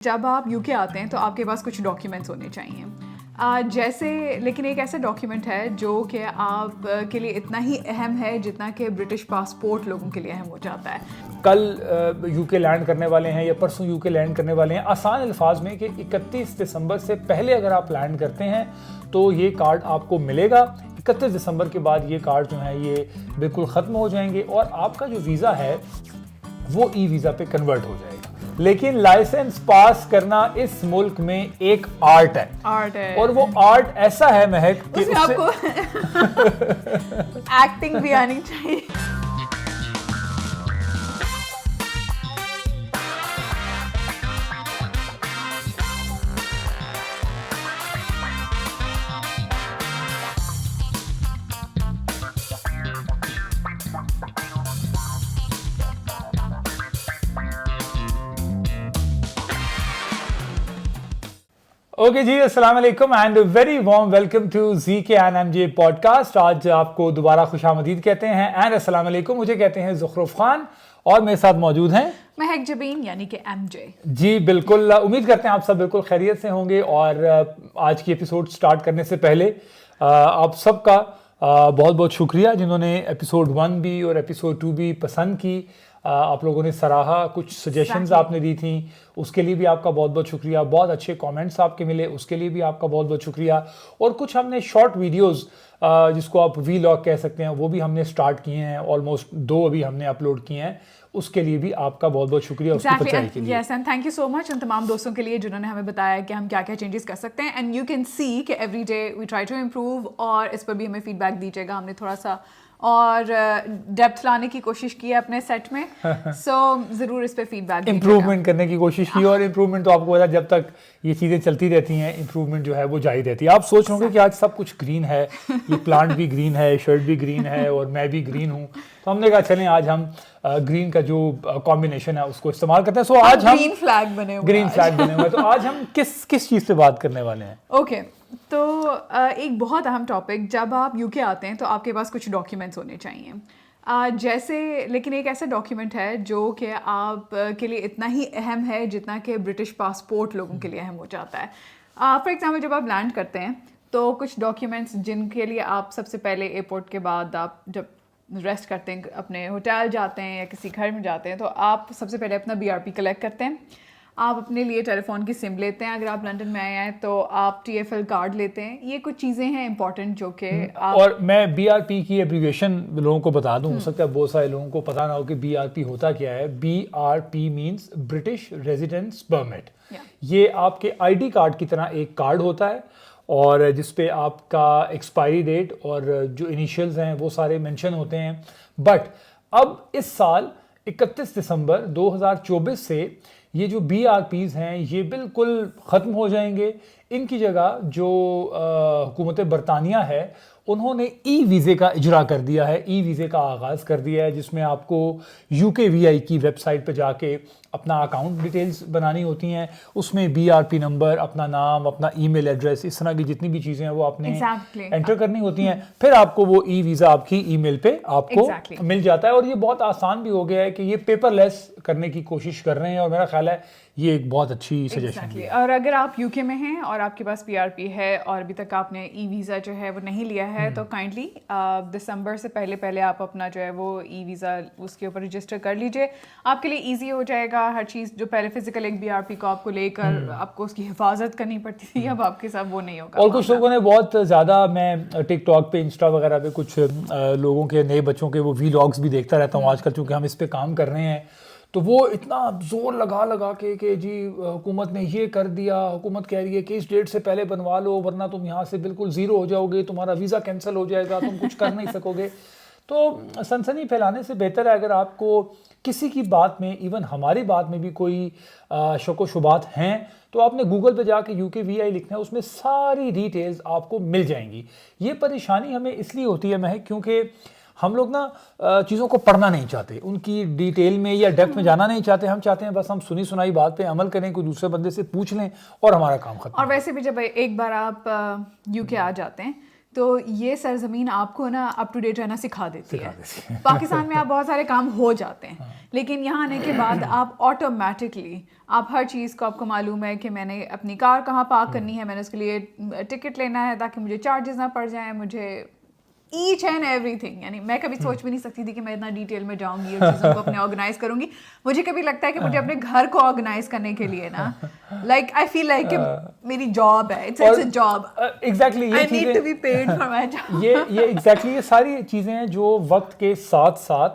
जब आप यूके आते हैं तो आपके पास कुछ डॉक्यूमेंट्स होने चाहिए लेकिन एक ऐसा डॉक्यूमेंट है जो कि आप के लिए इतना ही अहम है जितना कि ब्रिटिश पासपोर्ट लोगों के लिए अहम हो जाता है। कल यूके लैंड करने वाले हैं या परसों यूके लैंड करने वाले हैं, आसान अल्फाज में कि 31 दिसंबर से पहले अगर आप लैंड करते हैं तो ये कार्ड आपको मिलेगा। 31 दिसंबर के बाद ये कार्ड जो है ये बिल्कुल ख़त्म हो जाएंगे और आपका जो वीज़ा है वो ई वीज़ा पे कन्वर्ट हो जाएगा। लेकिन लाइसेंस पास करना इस मुल्क में एक आर्ट है और वो आर्ट ऐसा है महक कि उसमें आपको एक्टिंग भी आनी चाहिए। ओके जी, अस्सलाम वालेकुम and very warm welcome to ZKNMJ podcast. आज आपको दोबारा खुशामदीद कहते हैं एंड अस्सलाम वालेकुम। मुझे कहते हैं ज़ुखरुफ खान और मेरे साथ मौजूद हैं महक जबीन यानी कि MJ। जी बिल्कुल, उम्मीद करते हैं आप सब बिल्कुल खैरियत से होंगे। और आज की एपिसोड स्टार्ट करने से पहले आप सबका बहुत बहुत शुक्रिया जिन्होंने एपिसोड 1 भी और एपिसोड 2 भी पसंद की। आप लोगों ने सराहा, कुछ सजेशंस आपने दी थी, उसके लिए भी आपका बहुत बहुत शुक्रिया। बहुत अच्छे कमेंट्स आपके मिले, उसके लिए भी आपका बहुत बहुत शुक्रिया। और कुछ हमने शॉर्ट वीडियोस जिसको आप वीलॉग कह सकते हैं वो भी हमने स्टार्ट किए हैं। ऑलमोस्ट 2 अभी हमने अपलोड किए हैं, उसके लिए भी आपका बहुत बहुत शुक्रिया उसकी सच्चाई के लिए। Yes and thank you so much उन तमाम दोस्तों के लिए जिन्होंने हमें बताया कि हम क्या क्या चेंजेस कर सकते हैं। एंड यू कैन सी कि every day we try to improve और इस पर भी हमें फीडबैक दीजिएगा। हमने थोड़ा सा और डेप्थ लाने की कोशिश की है अपने सेट में, सो ज़रूर इस पे फीडबैक इम्प्रूवमेंट करने की कोशिश की। और इम्प्रूवमेंट तो आपको पता है जब तक ये चीज़ें चलती रहती हैं इम्प्रूवमेंट जो है वो जारी रहती है। आप सोच रहे होंगे कि आज सब कुछ ग्रीन है, ये प्लांट भी ग्रीन है, शर्ट भी ग्रीन है और मैं भी ग्रीन हूँ, तो हमने कहा चलें आज हम ग्रीन का जो कॉम्बिनेशन है उसको इस्तेमाल करते हैं। सो आज हम ग्रीन फ्लैग बने हुए तो आज हम किस चीज़ पे बात करने वाले हैं? ओके तो एक बहुत अहम टॉपिक, जब आप यूके आते हैं तो आपके पास कुछ डॉक्यूमेंट्स होने चाहिए लेकिन एक ऐसा डॉक्यूमेंट है जो कि आप के लिए इतना ही अहम है जितना कि ब्रिटिश पासपोर्ट लोगों के लिए अहम हो जाता है। फॉर एग्जांपल जब आप लैंड करते हैं तो कुछ डॉक्यूमेंट्स जिनके लिए आप सबसे पहले एयरपोर्ट के बाद आप जब रेस्ट करते हैं, अपने होटल जाते हैं या किसी घर में जाते हैं, तो आप सबसे पहले अपना BRP कलेक्ट करते हैं। आप अपने लिए टेलीफोन की सिम लेते हैं, अगर आप लंदन में आए हैं तो आप TFL कार्ड लेते हैं। ये कुछ चीज़ें हैं इंपॉर्टेंट जो कि और मैं BRP की एब्रीविएशन लोगों को बता दूं, हो सकता है बहुत सारे लोगों को पता ना हो कि BRP होता क्या है। BRP means British residence permit. ये आपके ID कार्ड की तरह एक कार्ड होता है और जिस पे आपका एक्सपायरी डेट और जो इनिशियल्स हैं वो सारे मेंशन होते हैं। बट अब इस साल 31 दिसंबर 2024 से ये जो BRPs हैं ये बिल्कुल ख़त्म हो जाएंगे। इनकी जगह जो हुकूमत बरतानिया है उन्होंने ई वीज़े का इजरा कर दिया है, ई वीज़े का आगाज़ कर दिया है, जिसमें आपको UKVI की वेबसाइट पर जाके अपना अकाउंट डिटेल्स बनानी होती हैं। उसमें BRP नंबर, अपना नाम, अपना ईमेल एड्रेस, इस तरह की जितनी भी चीज़ें हैं वो आपने एंटर करनी होती हैं। फिर आपको वो ई वीज़ा आपकी ईमेल पे आपको मिल जाता है। और ये बहुत आसान भी हो गया है कि ये पेपरलेस करने की कोशिश कर रहे हैं और मेरा ख्याल है ये एक बहुत अच्छी सजेशन है। और अगर आप यूके में हैं और आपके पास BRP है और अभी तक आपने ई वीज़ा जो है वो नहीं लिया है तो काइंडली दिसंबर से पहले आप अपना जो है वो ई वीज़ा उसके ऊपर रजिस्टर कर लीजिए। आपके लिए ईजी हो जाएगा हर चीज़। जो पहले फिजिकल एक BRP को आपको लेकर आपको उसकी हिफाजत करनी पड़ती थी, अब आपके साथ वो नहीं होगा। और कुछ लोगों ने बहुत ज़्यादा, मैं टिकटॉक पे, इंस्टा वगैरह पे कुछ लोगों के, नए बच्चों के वो वीलॉग्स भी देखता रहता हूँ आजकल, चूँकि हम इस पे काम कर रहे हैं। तो वो इतना जोर लगा के कि जी हुकूमत ने ये कर दिया, हुकूमत कह रही है कि इस डेट से पहले बनवा लो वरना तुम यहाँ से बिल्कुल ज़ीरो हो जाओगे, तुम्हारा वीज़ा कैंसिल हो जाएगा, तुम कुछ कर नहीं सकोगे। तो सनसनी फैलाने से बेहतर है अगर आपको किसी की बात में, इवन हमारी बात में भी कोई शक व शुबात हैं तो आपने गूगल पे जाके UKVI लिखना है, उसमें सारी डिटेल्स आपको मिल जाएंगी। ये परेशानी हमें इसलिए होती है महक क्योंकि हम लोग ना चीज़ों को पढ़ना नहीं चाहते, उनकी डिटेल में या डेप्थ में जाना नहीं चाहते। हम चाहते हैं बस हम सुनी सुनाई बात पे अमल करें, कोई दूसरे बंदे से पूछ लें और हमारा काम खत्म। और वैसे भी जब एक बार आप यूके आ जाते हैं तो ये सरजमीन आपको ना अप टू डेट रहना सिखा देती है। पाकिस्तान में आप बहुत सारे काम हो जाते हैं, लेकिन यहाँ आने के बाद आप ऑटोमेटिकली आप हर चीज़ को आपको मालूम है कि मैंने अपनी कार कहाँ पार्क करनी है, मैंने उसके लिए टिकट लेना है ताकि मुझे चार्जेस ना पड़ जाएं, मुझे ईच एंड एवरीथिंग। यानी मैं कभी सोच भी नहीं सकती थी कि मैं इतना डिटेल में जाऊंगी और चीज़ों को अपने ऑर्गेनाइज करूंगी। मुझे कभी लगता है कि मुझे अपने घर को ऑर्गेनाइज करने के लिए ना लाइक आई फील लाइक मेरी जॉब है, it's a job. Exactly I need to be paid for my job. ये एग्जैक्टली ये सारी चीज़ें हैं जो वक्त के साथ साथ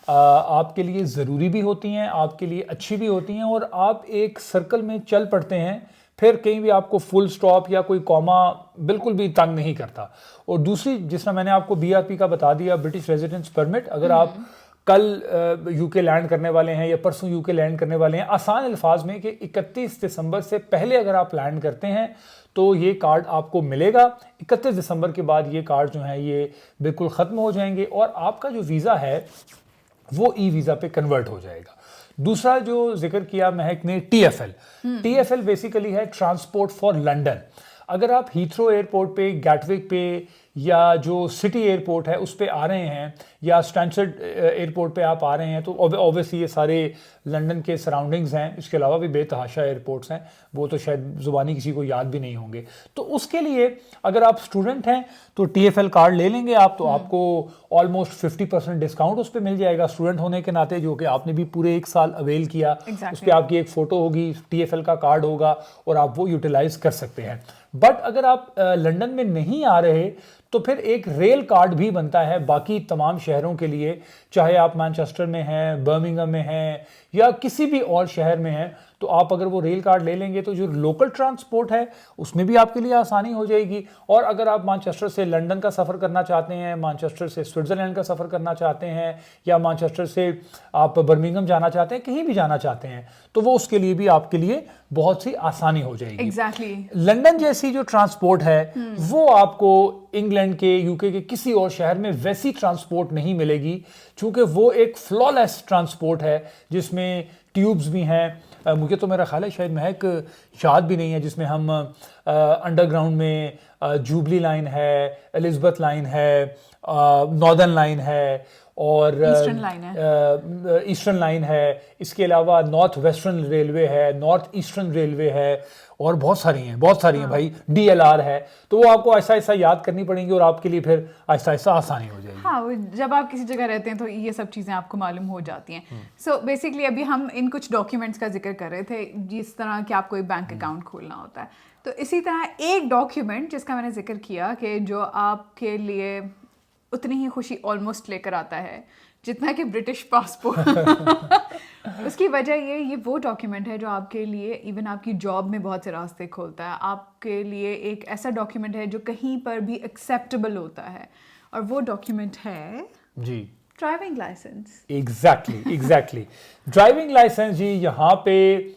आपके लिए ज़रूरी भी होती हैं, आपके लिए अच्छी भी होती हैं, और आप एक सर्कल में चल पड़ते हैं, फिर कहीं भी आपको फुल स्टॉप या कोई कॉमा बिल्कुल भी तंग नहीं करता। और दूसरी, जिस तरह मैंने आपको BRP का बता दिया, ब्रिटिश रेजिडेंस परमिट, अगर आप कल यूके लैंड करने वाले हैं या परसों यूके लैंड करने वाले हैं, आसान अल्फाज में कि 31 दिसंबर से पहले अगर आप लैंड करते हैं तो ये कार्ड आपको मिलेगा। 31 दिसंबर के बाद ये कार्ड जो हैं ये बिल्कुल ख़त्म हो जाएंगे और आपका जो वीज़ा है वो वीज़ा पे कन्वर्ट हो जाएगा। दूसरा जो जिक्र किया महक ने, TFL बेसिकली है ट्रांसपोर्ट फॉर लंदन। अगर आप हीथ्रो एयरपोर्ट पे, गैटविक पे या जो सिटी एयरपोर्ट है उस पे आ रहे हैं या स्टैनफोर्ड एयरपोर्ट पे आप आ रहे हैं, तो ऑब्वियसली ये सारे लंदन के सराउंडिंग्स हैं, इसके अलावा भी बेतहाशा एयरपोर्ट्स हैं, वो तो शायद ज़ुबानी किसी को याद भी नहीं होंगे। तो उसके लिए अगर आप स्टूडेंट हैं तो TFL कार्ड ले लेंगे आप, तो आपको ऑलमोस्ट 50% डिस्काउंट उस पर मिल जाएगा स्टूडेंट होने के नाते, जो कि आपने भी पूरे 1 साल अवेल किया। उस पर आपकी एक फ़ोटो होगी, TFL का कार्ड होगा और आप वो यूटिलाइज़ कर सकते हैं। बट अगर आप लंदन में नहीं आ रहे तो फिर एक रेल कार्ड भी बनता है बाकी तमाम शहरों के लिए, चाहे आप मैनचेस्टर में हैं, बर्मिंघम में हैं या किसी भी और शहर में हैं, तो आप अगर वो रेल कार्ड ले लेंगे तो जो लोकल ट्रांसपोर्ट है उसमें भी आपके लिए आसानी हो जाएगी। और अगर आप मैनचेस्टर से लंदन का सफ़र करना चाहते हैं, मैनचेस्टर से स्विट्ज़रलैंड का सफ़र करना चाहते हैं या मैनचेस्टर से आप बर्मिंघम जाना चाहते हैं, कहीं भी जाना चाहते हैं, तो वो उसके लिए भी आपके लिए बहुत सी आसानी हो जाएगी। एग्जैक्टली लंदन जैसी जो ट्रांसपोर्ट है वो आपको इंग्लैंड के, यूके के किसी और शहर में वैसी ट्रांसपोर्ट नहीं मिलेगी, क्योंकि वो एक फ्लॉलेस ट्रांसपोर्ट है जिसमें ट्यूब्स भी हैं। मुझे तो मेरा ख्याल है शायद महक याद भी नहीं है, जिसमें हम अंडरग्राउंड में जुबली लाइन है, एलिज़ाबेथ लाइन है, नॉर्दर्न लाइन है और ईस्टर्न लाइन है, इसके अलावा नॉर्थ वेस्टर्न रेलवे है, नॉर्थ ईस्टर्न रेलवे है और बहुत सारी हैं भाई, DLR है। तो वो आपको ऐसा ऐसा याद करनी पड़ेंगी और आपके लिए फिर ऐसा ऐसा आसानी हो जाएगी। हाँ, जब आप किसी जगह रहते हैं तो ये सब चीज़ें आपको मालूम हो जाती हैं। सो बेसिकली अभी हम इन कुछ डॉक्यूमेंट्स का जिक्र कर रहे थे, जिस तरह कि आपको एक बैंक अकाउंट खोलना होता है, तो इसी तरह एक डॉक्यूमेंट जिसका मैंने जिक्र किया कि जो आपके लिए उतनी ही खुशी ऑलमोस्ट लेकर आता है जितना कि ब्रिटिश पासपोर्ट। उसकी वजह ये वो डॉक्यूमेंट है जो आपके लिए इवन आपकी जॉब में बहुत से रास्ते खोलता है। आपके लिए एक ऐसा डॉक्यूमेंट है जो कहीं पर भी एक्सेप्टेबल होता है, और वो डॉक्यूमेंट है जी driving licence. Exactly driving licence जी। यहाँ पे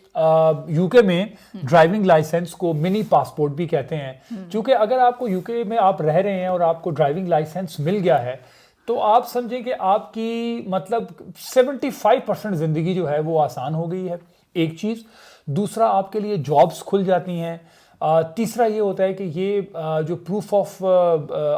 यूके में ड्राइविंग लाइसेंस को मिनी पासपोर्ट भी कहते हैं, क्योंकि अगर आपको यूके में आप रह रहे हैं और आपको ड्राइविंग लाइसेंस मिल गया है तो आप समझें कि आपकी मतलब 75% ज़िंदगी जो है वो आसान हो गई है, एक चीज़। दूसरा, आपके लिए जॉब्स खुल जाती हैं। तीसरा ये होता है कि ये जो प्रूफ ऑफ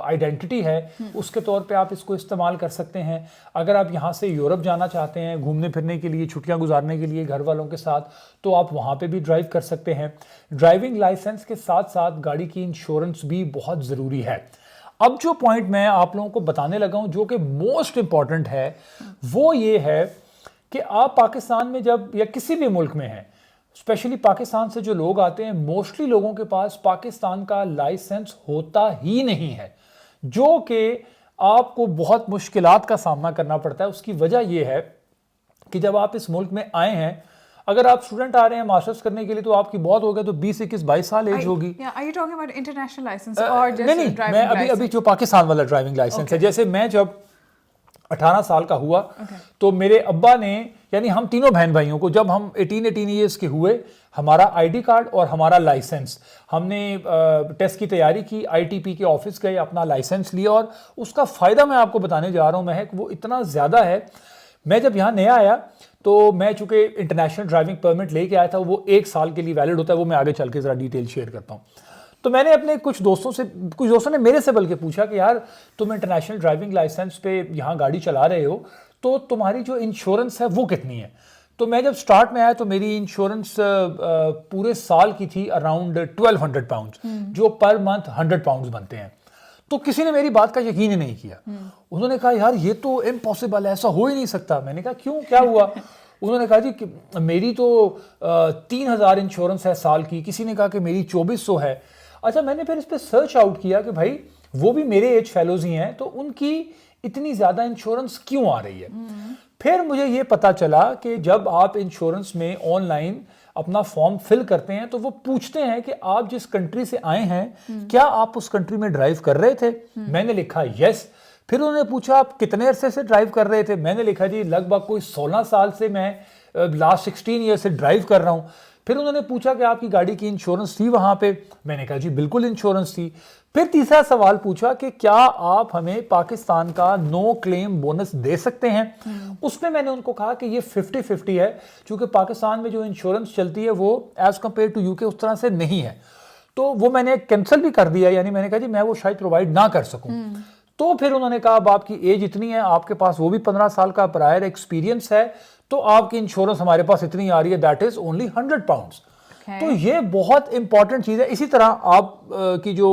आइडेंटिटी है उसके तौर पे आप इसको इस्तेमाल कर सकते हैं। अगर आप यहाँ से यूरोप जाना चाहते हैं घूमने फिरने के लिए, छुट्टियाँ गुजारने के लिए घर वालों के साथ, तो आप वहाँ पे भी ड्राइव कर सकते हैं। ड्राइविंग लाइसेंस के साथ साथ गाड़ी की इंश्योरेंस भी बहुत ज़रूरी है। अब जो पॉइंट मैं आप लोगों को बताने लगा हूँ जो कि मोस्ट इम्पॉर्टेंट है, वो ये है कि आप पाकिस्तान में जब या किसी भी मुल्क में हैं, स्पेशली पाकिस्तान से जो लोग आते हैं, मोस्टली लोगों के पास पाकिस्तान का लाइसेंस होता ही नहीं है, जो कि आपको बहुत मुश्किलात का सामना करना पड़ता है। उसकी वजह यह है कि जब आप इस मुल्क में आए हैं, अगर आप स्टूडेंट आ रहे हैं मास्टर्स करने के लिए, तो आपकी बहुत हो गया तो 20, 21, 22 साल एज होगी। नहीं, मैं अभी जो पाकिस्तान वाला ड्राइविंग लाइसेंस है, जैसे मैं जब 18 साल का हुआ तो मेरे अब्बा ने, यानी हम तीनों बहन भाइयों को, जब हम 18 ईयर्स के हुए, हमारा ID कार्ड और हमारा लाइसेंस, हमने टेस्ट की तैयारी की, ITP के ऑफिस गए, अपना लाइसेंस लिया। और उसका फ़ायदा मैं आपको बताने जा रहा हूँ महक, वो इतना ज़्यादा है। मैं जब यहाँ नया आया तो मैं चूँकि इंटरनेशनल ड्राइविंग परमिट लेके आया था, वो 1 साल के लिए वैलिड होता है, वो मैं आगे चल के ज़रा डिटेल शेयर करता हूँ। तो मैंने अपने कुछ दोस्तों ने मेरे से बल्कि पूछा कि यार तुम इंटरनेशनल ड्राइविंग लाइसेंस पे यहाँ गाड़ी चला रहे हो, तो तुम्हारी जो इंश्योरेंस है वो कितनी है? तो मैं जब स्टार्ट में आया तो मेरी इंश्योरेंस पूरे साल की थी अराउंड 1200 पाउंड, जो पर मंथ 100 पाउंड बनते हैं। तो किसी ने मेरी बात का यकीन ही नहीं किया। उन्होंने कहा यार ये तो इम्पॉसिबल है, ऐसा हो ही नहीं सकता। मैंने कहा क्यों, क्या हुआ? उन्होंने कहा जी कि मेरी तो 3000 इंश्योरेंस है साल की, किसी ने कहा कि मेरी 2400 है। अच्छा, मैंने फिर इस पर सर्च आउट किया कि भाई वो भी मेरे एज फेलोज ही हैं, तो उनकी इतनी ज़्यादा इंश्योरेंस क्यों आ रही है? फिर मुझे ये पता चला कि जब आप इंश्योरेंस में ऑनलाइन अपना फॉर्म फिल करते हैं तो वो पूछते हैं कि आप जिस कंट्री से आए हैं क्या आप उस कंट्री में ड्राइव कर रहे थे? मैंने लिखा यस। फिर उन्होंने पूछा आप कितने अरसे से ड्राइव कर रहे थे? मैंने लिखा जी लगभग कोई 16 साल से, मैं लास्ट 16 ईयर से ड्राइव कर रहा हूँ। फिर उन्होंने पूछा कि आपकी गाड़ी की इंश्योरेंस थी वहाँ पे? मैंने कहा जी बिल्कुल इंश्योरेंस थी। फिर तीसरा सवाल पूछा कि क्या आप हमें पाकिस्तान का नो क्लेम बोनस दे सकते हैं? उसमें मैंने उनको कहा कि ये 50-50 है, क्योंकि पाकिस्तान में जो इंश्योरेंस चलती है वो एज कम्पेयर टू यूके उस तरह से नहीं है। तो वो मैंने कैंसिल भी कर दिया, यानी मैंने कहा जी मैं वो शायद प्रोवाइड ना कर सकूं। तो फिर उन्होंने कहा अब आपकी एज इतनी है, आपके पास वो भी 15 साल का प्रायर एक्सपीरियंस है, तो आपकी इंश्योरेंस हमारे पास इतनी आ रही है, दैट इज ओनली 100 पाउंड। तो ये बहुत इंपॉर्टेंट चीज है। इसी तरह आप की जो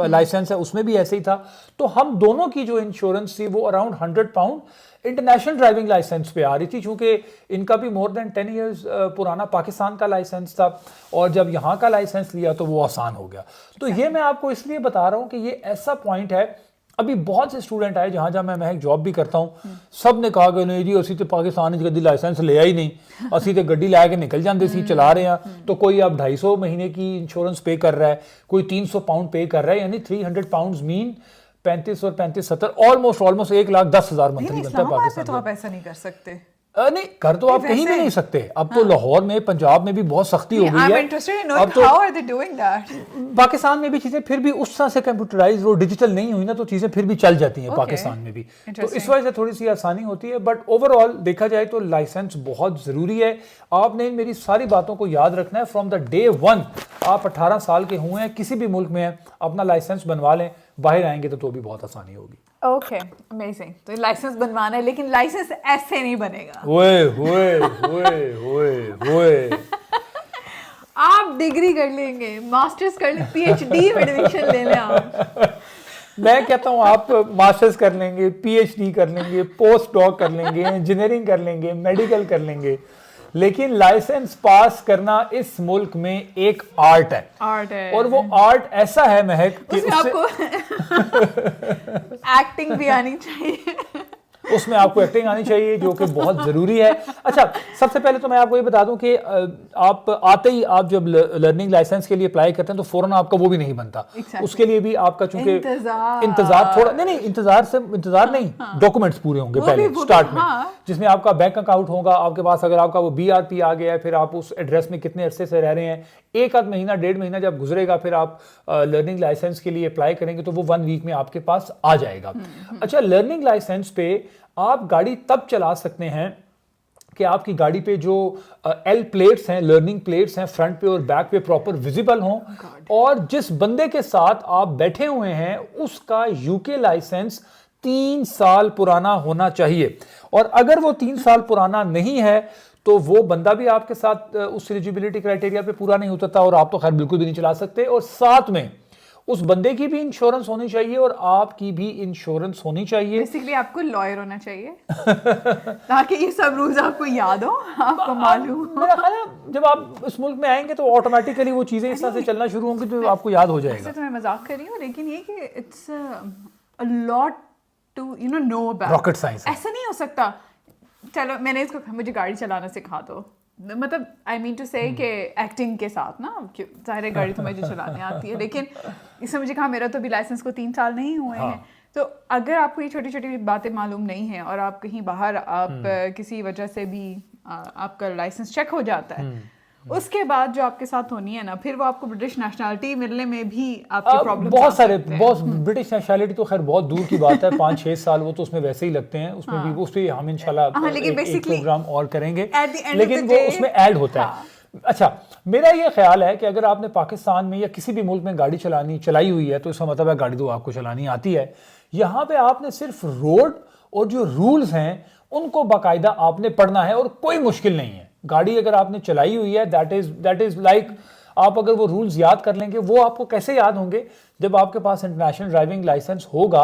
लाइसेंस है उसमें भी ऐसे ही था। तो हम दोनों की जो इंश्योरेंस थी वो around 100 pound international driving license पे आ रही थी, क्योंकि इनका भी मोर देन 10 इयर्स पुराना पाकिस्तान का लाइसेंस था, और जब यहाँ का लाइसेंस लिया तो वो आसान हो गया। तो ये मैं आपको इसलिए बता रहा हूँ कि ये ऐसा पॉइंट है। अभी बहुत से स्टूडेंट आए जहाँ जहाँ मैं एक जॉब भी करता हूँ, सब ने कहा कि नहीं जी असी तो पाकिस्तान गड्डी लाइसेंस लिया ही नहीं, असी तो गड्डी लै के निकल जाते सी चला रहे हैं। तो कोई अब 250 महीने की इंश्योरेंस पे कर रहा है, कोई 300 पाउंड पे कर रहा है, यानी 300 पाउंड मीन 35 और 35 70 ऑलमोस्ट 1,10,000 मंथली बनता है पाकिस्तान। तो आप ऐसा नहीं कर सकते। नहीं कर तो आप कहीं भी नहीं सकते। अब तो लाहौर में, पंजाब में भी बहुत सख्ती हो गई है। अब तो how are they doing that? Pakistan में भी चीजें फिर भी उस तरह से कंप्यूटराइज और डिजिटल नहीं हुई ना, तो चीजें फिर भी चल जाती हैं पाकिस्तान में भी। तो इस वजह से थोड़ी सी आसानी होती है। बट ओवरऑल देखा जाए तो लाइसेंस बहुत जरूरी है। आपने मेरी सारी बातों को याद रखना है फ्रॉम द डे वन। आप 18 साल के हुए हैं, किसी भी मुल्क में हैं, अपना लाइसेंस बनवा लें, बाहर आएंगे तो भी बहुत आसानी होगी। Okay, amazing. तो लाइसेंस बनवाना है, लेकिन लाइसेंस ऐसे नहीं बनेगा। आप डिग्री कर लेंगे, मास्टर्स कर लेंगे, पीएचडी में एडमिशन ले लें आप। मैं कहता हूँ आप मास्टर्स कर लेंगे, पीएचडी कर लेंगे, पोस्ट डॉक कर लेंगे, इंजीनियरिंग कर लेंगे, मेडिकल कर लेंगे, लेकिन लाइसेंस पास करना इस मुल्क में एक आर्ट है। और वो आर्ट ऐसा है महक कि उसमें आपको एक्टिंग भी आनी चाहिए। उसमें आपको एक्टिंग आनी चाहिए, जो कि बहुत ज़रूरी है। अच्छा, सबसे पहले तो मैं आपको ये बता दूं कि आप आते ही आप जब लर्निंग लाइसेंस के लिए अप्लाई करते हैं तो फौरन आपका वो भी नहीं बनता। उसके लिए भी आपका चूंकि इंतजार थोड़ा नहीं इंतजार नहीं, डॉक्यूमेंट्स पूरे होंगे पहले स्टार्ट में, जिसमें आपका बैंक अकाउंट होगा आपके पास। अगर आपका वो BRP आ गया है, फिर आप उस एड्रेस में कितने अरसे से रह रहे हैं, 1 महीना 1.5 महीना जब गुजरेगा, फिर आप लर्निंग लाइसेंस के लिए अप्लाई करेंगे तो वो 1 वीक में आपके पास आ जाएगा। अच्छा, लर्निंग लाइसेंस पे आप गाड़ी तब चला सकते हैं कि आपकी गाड़ी पे जो L प्लेट्स हैं, लर्निंग प्लेट्स हैं, फ्रंट पे और बैक पे प्रॉपर विजिबल हों, और जिस बंदे के साथ आप बैठे हुए हैं उसका यूके लाइसेंस 3 साल पुराना होना चाहिए। और अगर वो 3 साल पुराना नहीं है तो वो बंदा भी आपके साथ उस एलिजिबिलिटी क्राइटेरिया पे पूरा नहीं होता, और आप तो खैर बिल्कुल भी नहीं चला सकते। और साथ में उस बंदे की भी इंश्योरेंस होनी चाहिए और आपकी भी इंश्योरेंस होनी चाहिए। बेसिकली आपको लॉयर होना चाहिए ताकि ये सब रूल्स आपको याद हो, आपको मालूम हो। मेरा ख्याल है जब आप इस मुल्क में आएंगे तो ऑटोमेटिकली वो चीजें इस तरह से चलना शुरू होंगी तो आपको याद हो जाएगा। तो मैं मजाक कर रही हूँ, लेकिन ये कि it's a lot to know about rocket science. ऐसा नहीं हो सकता चलो मैंने इसको, मुझे गाड़ी चलाना सिखा दो, मतलब आई मीन टू से कि एक्टिंग के साथ ना, सारे गाड़ी तो मुझे चलाने आती है, लेकिन इसने मुझे कहा मेरा तो भी लाइसेंस को 3 साल नहीं हुए हैं। तो अगर आपको ये छोटी छोटी बातें मालूम नहीं है और आप कहीं बाहर आप किसी वजह से भी आपका लाइसेंस चेक हो जाता है, उसके बाद जो आपके साथ होनी है ना, फिर वो आपको ब्रिटिश नेशनलिटी मिलने में भी आपकी प्रॉब्लम बहुत ब्रिटिश नेशनलिटी तो खैर बहुत दूर की बात है, 5-6 साल वो तो उसमें वैसे ही लगते हैं, उसमें भी उस पर हम इंशाल्लाह एक प्रोग्राम और करेंगे, लेकिन वो उसमें ऐड होता है। अच्छा, मेरा ये ख्याल है कि अगर आपने पाकिस्तान में या किसी भी मुल्क में गाड़ी चलाई हुई है तो इसका मतलब है गाड़ी तो आपको चलानी आती है। यहाँ पे आपने सिर्फ रोड और जो रूल्स हैं उनको बाकायदा आपने पढ़ना है और कोई मुश्किल नहीं है। गाड़ी अगर आपने चलाई हुई है दैट इज लाइक आप अगर वो रूल्स याद कर लेंगे, वो आपको कैसे याद होंगे जब आपके पास इंटरनेशनल ड्राइविंग लाइसेंस होगा।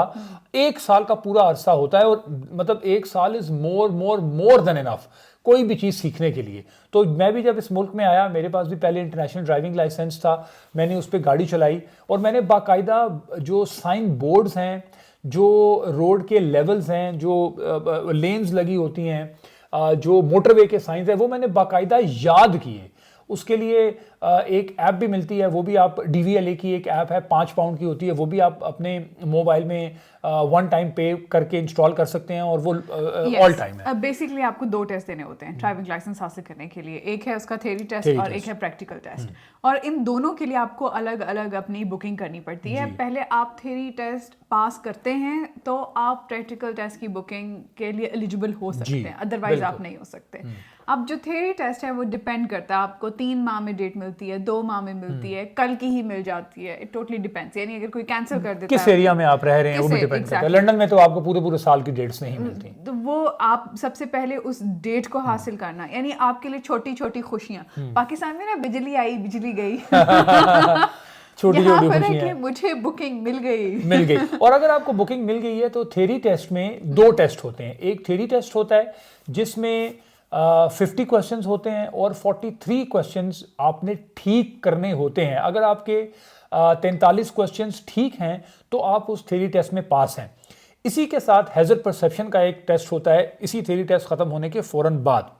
1 साल का पूरा अरसा होता है और मतलब 1 साल इज मोर देन इनफ कोई भी चीज़ सीखने के लिए। तो मैं भी जब इस मुल्क में आया, मेरे पास भी पहले इंटरनेशनल ड्राइविंग लाइसेंस था, मैंने उस पर गाड़ी चलाई और मैंने बाकायदा जो साइन बोर्ड्स हैं, जो रोड के लेवल्स हैं, जो लेन्स लगी होती हैं, जो मोटरवे के साइंस हैं, वो मैंने बाकायदा याद किए। उसके लिए एक ऐप भी मिलती है, वो भी आप DVLA की एक ऐप है, 5 पाउंड की होती है, वो भी आप अपने मोबाइल में 1 टाइम पे करके इंस्टॉल कर सकते हैं और वो ऑल टाइम है। बेसिकली आपको 2 टेस्ट देने होते हैं ड्राइविंग लाइसेंस हासिल करने के लिए, एक है उसका थ्योरी टेस्ट और एक है प्रैक्टिकल टेस्ट। और इन दोनों के लिए आपको अलग अलग अपनी बुकिंग करनी पड़ती है। पहले आप थ्योरी टेस्ट पास करते हैं तो आप प्रैक्टिकल टेस्ट की बुकिंग के लिए एलिजिबल हो सकते हैं, अदरवाइज आप नहीं हो सकते। अब जो थ्योरी टेस्ट है वो डिपेंड करता है, आपको 3 माह में डेट मिलती है, 2 माह में मिलती है, कल की ही मिल जाती है, इट टोटली डिपेंड्स। यानी अगर कोई कैंसिल कर देता है, किस एरिया में आप रह रहे हैं वो भी डिपेंड करता है। लंदन में तो आपको पूरे साल की डेट्स नहीं मिलती, तो वो आप सबसे पहले उस डेट को हासिल करना, यानी आपके लिए छोटी छोटी खुशियां। पाकिस्तान में ना बिजली आई बिजली गई छोटी छोटी खुशियां, मुझे बुकिंग मिल गई। और अगर आपको बुकिंग मिल गई है तो थ्योरी टेस्ट में 2 टेस्ट होते हैं। एक थ्योरी टेस्ट होता है जिसमें 50 क्वेश्चंस होते हैं और 43 क्वेश्चंस आपने ठीक करने होते हैं। अगर आपके 43 क्वेश्चंस ठीक हैं तो आप उस थ्योरी टेस्ट में पास हैं। इसी के साथ हैजर्ड परसेप्शन का एक टेस्ट होता है इसी थ्योरी टेस्ट खत्म होने के फौरन बाद।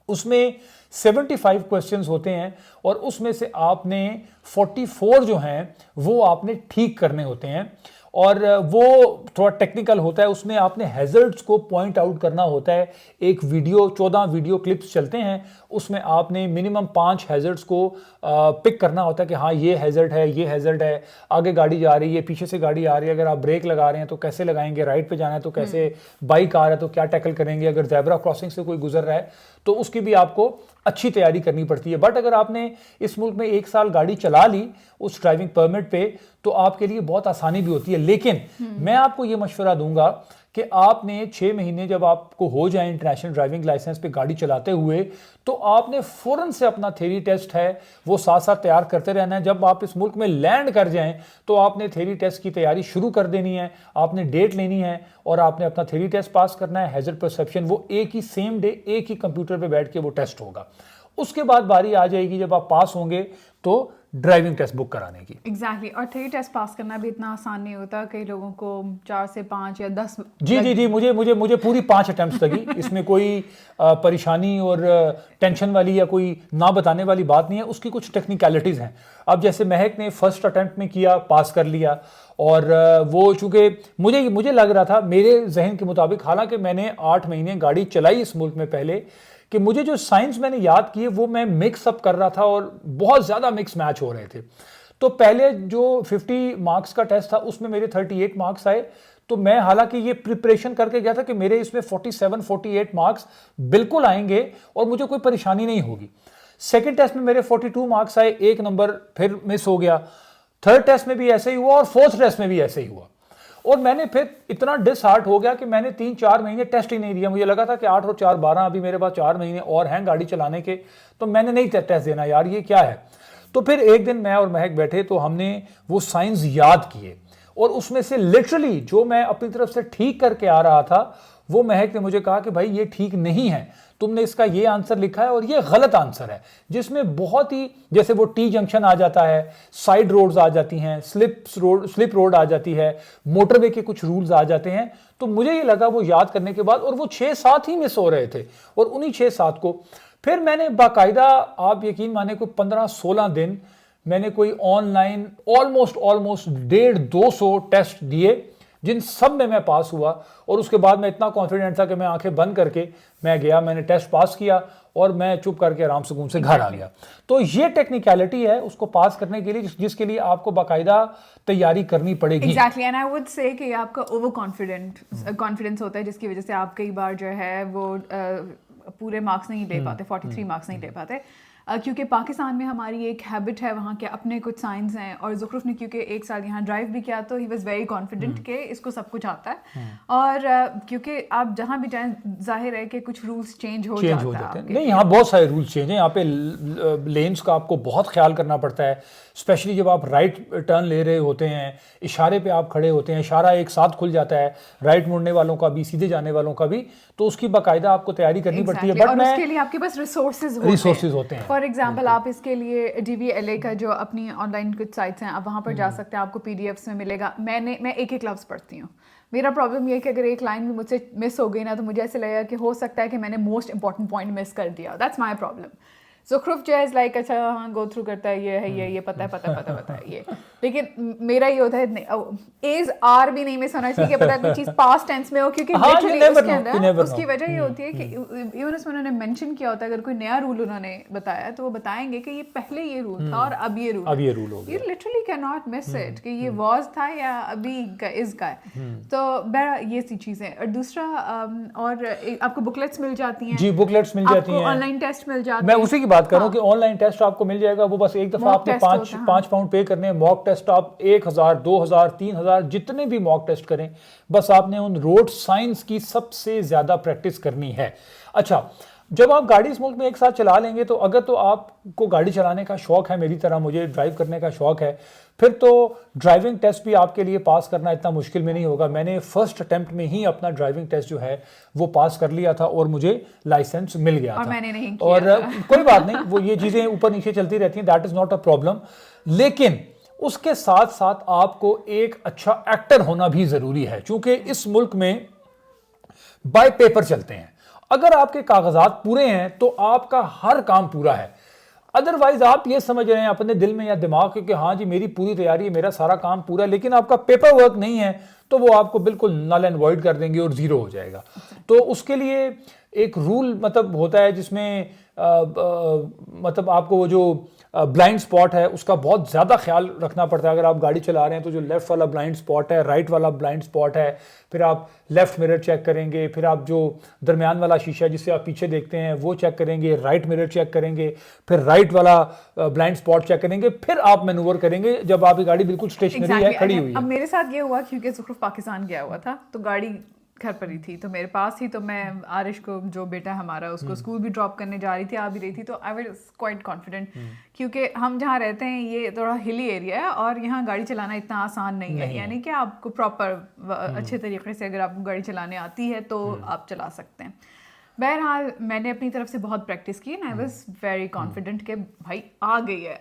उसमें 75 क्वेश्चंस होते हैं और उसमें से आपने 44 जो हैं वो आपने ठीक करने होते हैं और वो थोड़ा टेक्निकल होता है। उसमें आपने हैजर्ड्स को पॉइंट आउट करना होता है। एक वीडियो 14 वीडियो क्लिप्स चलते हैं, उसमें आपने मिनिमम 5 हैजर्ड्स को पिक करना होता है कि हाँ ये हैजर्ड है, ये हैजर्ड है, आगे गाड़ी जा रही है, पीछे से गाड़ी आ रही है, अगर आप ब्रेक लगा रहे हैं तो कैसे लगाएंगे, राइट पे जाना है तो कैसे, बाइक आ रहा है तो क्या टैकल करेंगे, अगर ज़ेब्रा क्रॉसिंग से कोई गुजर रहा है तो उसकी भी आपको अच्छी तैयारी करनी पड़ती है। बट अगर आपने इस मुल्क में 1 साल गाड़ी चला ली उस ड्राइविंग परमिट पे तो आपके लिए बहुत आसानी भी होती है। लेकिन मैं आपको ये मशवरा दूंगा कि आपने 6 महीने जब आपको हो जाए इंटरनेशनल ड्राइविंग लाइसेंस पे गाड़ी चलाते हुए तो आपने फौरन से अपना थ्योरी टेस्ट है वो साथ साथ तैयार करते रहना है। जब आप इस मुल्क में लैंड कर जाएं तो आपने थ्योरी टेस्ट की तैयारी शुरू कर देनी है, आपने डेट लेनी है और आपने अपना थ्योरी टेस्ट पास करना है। हैजर्ड परसेप्शन वो एक ही सेम डे एक ही कंप्यूटर पे बैठ के वो टेस्ट होगा। उसके बाद बारी आ जाएगी जब आप पास होंगे तो ड्राइविंग टेस्ट बुक कराने की। एग्जैक्टली और थ्योरी टेस्ट पास करना भी इतना आसान नहीं होता। कई लोगों को 4 से 5 या 10 जी मुझे पूरी 5 अटेम्प्ट्स लगी। इसमें कोई परेशानी और टेंशन वाली या कोई ना बताने वाली बात नहीं है। उसकी कुछ टेक्निकलिटीज़ हैं। अब जैसे महक ने फर्स्ट अटेम्प्ट में किया, पास कर लिया और वो चूँकि मुझे लग रहा था मेरे जहन के मुताबिक, हालांकि मैंने 8 महीने गाड़ी चलाई इस मुल्क में पहले, कि मुझे जो साइंस मैंने याद किए वो मैं मिक्स अप कर रहा था और बहुत ज़्यादा मिक्स मैच हो रहे थे। तो पहले जो 50 मार्क्स का टेस्ट था उसमें मेरे 38 मार्क्स आए। तो मैं हालांकि ये प्रिपरेशन करके गया था कि मेरे इसमें 47-48 मार्क्स बिल्कुल आएंगे और मुझे कोई परेशानी नहीं होगी। सेकेंड टेस्ट में मेरे 42 मार्क्स आए, 1 नंबर फिर मिस हो गया। थर्ड टेस्ट में भी ऐसे ही हुआ और फोर्थ टेस्ट में भी ऐसे ही हुआ। और मैंने फिर इतना डिसहार्ट हो गया कि मैंने 3-4 महीने टेस्ट ही नहीं दिया। मुझे लगा था कि 8 और 4 12, अभी मेरे पास 4 महीने और हैं गाड़ी चलाने के, तो मैंने नहीं टेस्ट देना यार, ये क्या है। तो फिर एक दिन मैं और महक बैठे तो हमने वो साइंस याद किए और उसमें से लिटरली जो मैं अपनी तरफ से ठीक करके आ रहा था वो महक ने मुझे कहा कि भाई ये ठीक नहीं है, तुमने इसका ये आंसर लिखा है और ये गलत आंसर है, जिसमें बहुत ही जैसे वो टी जंक्शन आ जाता है, साइड रोड्स आ जाती हैं, स्लिप रोड आ जाती है, मोटरवे के कुछ रूल्स आ जाते हैं। तो मुझे ये लगा वो याद करने के बाद, और वो 6-7 ही मिस हो रहे थे, और उन्हीं 6-7 को फिर मैंने बाकायदा, आप यकीन माने कोई 15-16 दिन मैंने कोई ऑनलाइन ऑलमोस्ट 150-200 टेस्ट दिए, जिन सब में मैं पास हुआ। और उसके बाद मैं इतना कॉन्फिडेंट था कि मैं आंखें बंद करके मैं गया, मैंने टेस्ट पास किया और मैं चुप करके आराम सुकून से घर आ गया। तो ये टेक्निकलिटी है उसको पास करने के लिए, जिसके लिए आपको बाकायदा तैयारी करनी पड़ेगी। Exactly, and I would say कि आपका ओवर कॉन्फिडेंस होता है, जिसकी वजह से आप कई बार जो है वो पूरे मार्क्स नहीं ले पाते, 43 मार्क्स नहीं ले पाते। क्योंकि पाकिस्तान में हमारी एक हैबिट है, वहाँ के अपने कुछ साइंस हैं, और ज़ुखरुफ ने क्योंकि 1 साल यहाँ ड्राइव भी किया तो ही वॉज वेरी कॉन्फिडेंट कि इसको सब कुछ आता है। और क्योंकि आप जहाँ भी जाएँ जाहिर है कि कुछ रूल्स चेंज हो जाते हैं। नहीं, यहाँ बहुत सारे रूल्स चेंज हैं। यहाँ पे लेन्स का आपको बहुत ख्याल करना पड़ता है, स्पेशली जब आप राइट टर्न ले रहे होते हैं, इशारे पे आप खड़े होते हैं, इशारा एक साथ खुल जाता है, राइट मुड़ने वालों का भी, सीधे जाने वालों का भी, तो उसकी बाकायदा आपको तैयारी करनी पड़ती है। बट उसके लिए आपके पास रिसोर्सेज होते हैं। फॉर एग्जांपल आप इसके लिए DVLA का जो अपनी ऑनलाइन कुछ साइट्स हैं, आप वहाँ पर जा सकते हैं, आपको PDFs में मिलेगा। मैं एक लफ्ज़ पढ़ती हूँ। मेरा प्रॉब्लम ये है कि अगर एक लाइन भी मुझसे मिस हो गई ना, तो मुझे ऐसे लगेगा कि हो सकता है कि मैंने मोस्ट इंपॉर्टेंट पॉइंट मिस कर दिया। That's my problem. ज़ुखरुफ जो है लाइक अच्छा हाँ गो थ्रू करता है, ये है ये पता है ये, लेकिन मेरा ये होता है एज आर भी नहीं मिस होना चाहिए, पता है कोई चीज़ पास्ट टेंस में हो, क्योंकि लिटरली उसके अंदर उसकी वजह ये होती है कि इवन उसमें उन्होंने मेंशन किया होता है अगर कोई नया रूल उन्होंने बताया तो वो बताएंगे कि ये पहले ये रूल था और अब ये रूल हो गया। You literally can not miss it कि ये वॉज था या अभी इसका है। तो बहरहाल ये सी चीज़ें। और दूसरा और आपको बुकलेट्स मिल जाती हैं। जी, बुकलेट्स मिल जाती हैं, ऑनलाइन टेस्ट मिल जाते हैं। मैं उसी की बात कर रहा हूँ कि ऑनलाइन टेस्ट आपको मिल जाएगा, वो बस एक दफा आपने 5 पाउंड पे करने हैं। मॉक टेस्ट आप 1000, 2000, 3000 जितने भी मॉक टेस्ट करें, बस आपने उन रोड साइंस की सबसे ज्यादा प्रैक्टिस करनी है। अच्छा, जब आप गाड़ी इस मुल्क में एक साथ चला लेंगे तो अगर तो आपको गाड़ी चलाने का शौक है, मेरी तरह मुझे ड्राइव करने का शौक है, फिर तो ड्राइविंग टेस्ट भी आपके लिए पास करना इतना मुश्किल में नहीं होगा। मैंने फर्स्ट अटेम्प्ट में ही अपना ड्राइविंग टेस्ट जो है वो पास कर लिया था और मुझे लाइसेंस मिल गया और था। मैंने नहीं किया और कोई बात नहीं, वो ये चीज़ें ऊपर नीचे चलती रहती हैं, that is not a problem. लेकिन उसके साथ साथ आपको एक अच्छा एक्टर होना भी ज़रूरी है, क्योंकि इस मुल्क में बाय पेपर चलते हैं। अगर आपके कागजात पूरे हैं तो आपका हर काम पूरा है। अदरवाइज आप ये समझ रहे हैं अपने दिल में या दिमाग में कि हाँ जी मेरी पूरी तैयारी है, मेरा सारा काम पूरा है, लेकिन आपका पेपर वर्क नहीं है, तो वो आपको बिल्कुल नल एंड वॉइड कर देंगे और जीरो हो जाएगा। तो उसके लिए एक रूल मतलब होता है जिसमें मतलब आपको वो जो ब्लाइंड स्पॉट है उसका बहुत ज़्यादा ख्याल रखना पड़ता है। अगर आप गाड़ी चला रहे हैं तो जो लेफ़्ट वाला ब्लाइंड स्पॉट है, राइट वाला ब्लाइंड स्पॉट है, फिर आप लेफ़्ट मिरर चेक करेंगे, फिर आप जो दरमियान वाला शीशा जिससे आप पीछे देखते हैं वो चेक करेंगे, राइट मिरर चेक करेंगे, फिर राइट वाला ब्लाइंड स्पॉट चेक करेंगे, फिर आप मैनूवर करेंगे जब आपकी गाड़ी बिल्कुल स्टेशनरी है, खड़ी हुई है। अब मेरे साथ ये हुआ क्योंकि ज़ुखरुफ पाकिस्तान गया हुआ था तो गाड़ी घर पर ही थी, तो मेरे पास ही, तो मैं आरिश को जो बेटा हमारा उसको स्कूल भी ड्रॉप करने जा रही थी, आ भी रही थी, तो आई वाज क्वाइट कॉन्फिडेंट क्योंकि हम जहाँ रहते हैं ये थोड़ा हिली एरिया है और यहाँ गाड़ी चलाना इतना आसान नहीं है। यानी कि आपको प्रॉपर अच्छे तरीके से अगर आपको गाड़ी चलाने आती है तो आप चला सकते हैं। बहरहाल मैंने अपनी तरफ से बहुत प्रैक्टिस की and I was very confident कि भाई आ गई है,